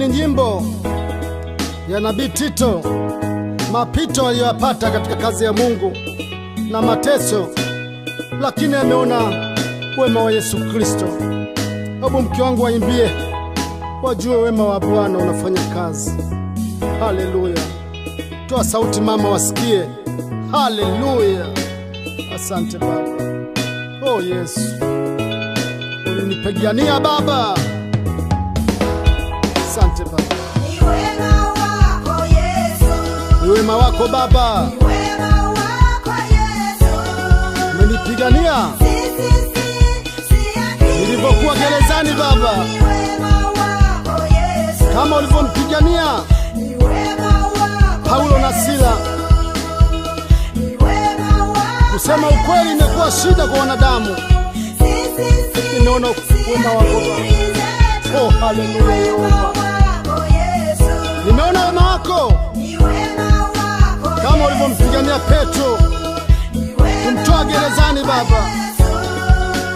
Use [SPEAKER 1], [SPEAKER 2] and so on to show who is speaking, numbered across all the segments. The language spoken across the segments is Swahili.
[SPEAKER 1] ni nyimbo ya Nabii Tito, mapito aliyoyapata katika kazi ya Mungu na mateso, lakini ameona wema wa Yesu Kristo. Hebu mke wangu waimbie, wajue wema wa Bwana unafanya kazi. Haleluya! Toa sauti mama, wasikie. Haleluya! Asante Baba. Oh Yesu, ulinipigania Baba. Asante Baba.
[SPEAKER 2] Ni wema wako Yesu,
[SPEAKER 1] Ni wema wako Baba,
[SPEAKER 2] ni wema wako Yesu,
[SPEAKER 1] umenipigania nilipokuwa gerezani Baba,
[SPEAKER 2] ni wema wako Yesu,
[SPEAKER 1] kama ulivyompigania
[SPEAKER 2] ni wema wako
[SPEAKER 1] Paulo na Sila.
[SPEAKER 2] ni wema wako
[SPEAKER 1] Kusema ukweli imekuwa shida kwa wanadamu. Nimeona wema wako Baba. Oh, haleluya Yehova. Nimeona wema wako kama ulivyompigania Petro kumtoa gerezani Baba.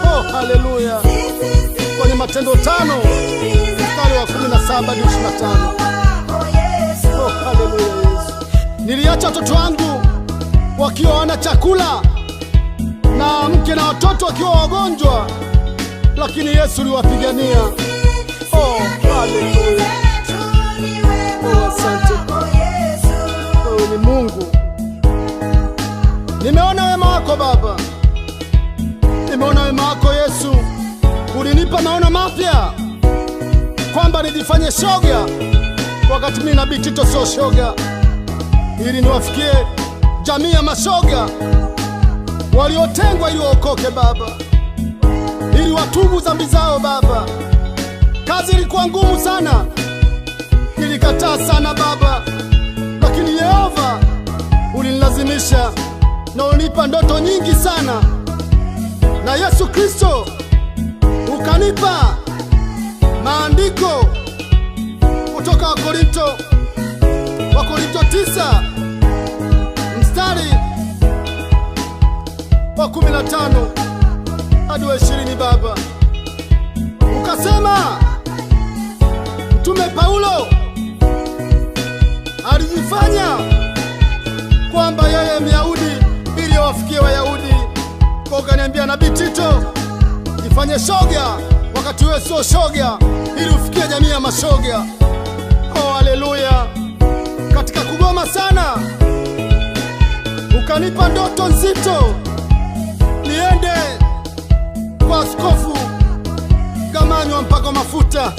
[SPEAKER 1] Oh, haleluya. Kwenye Matendo 5 mstari wa 17 hadi 25. Oh, haleluya Yesu. Niliacha watoto wangu wakiwa wana chakula na mke na watoto wakiwa wagonjwa, lakini Yesu uliwapigania. Oh, haleluya. Oh, asante. Oh, ni Mungu. Nimeona wema wako Baba, nimeona wema wako Yesu. Ulinipa maono mapya kwamba nijifanye shoga, wakati mimi Nabii Tito sio shoga, ili niwafikie jamii ya mashoga waliotengwa ili waokoke Baba, ili watubu dhambi zao Baba. Kazi ilikuwa ngumu sana, nilikataa sana Baba, lakini Yehova ulinilazimisha na ulinipa ndoto nyingi sana, na Yesu Kristo ukanipa maandiko kutoka Wakorinto 9 mstari wa 15 hadi wa 20 Baba. Ukasema Mtume Paulo alijifanya kwamba yeye Myahudi ili awafikie Wayahudi. Kwa ukaniambia Nabii Tito, jifanye shoga wakati wewe sio shoga, ili ufikie jamii ya mashoga. Oh, haleluya. Katika kugoma sana ukanipa ndoto nzito, niende kwa Askofu Gamanywa mpaka Mafuta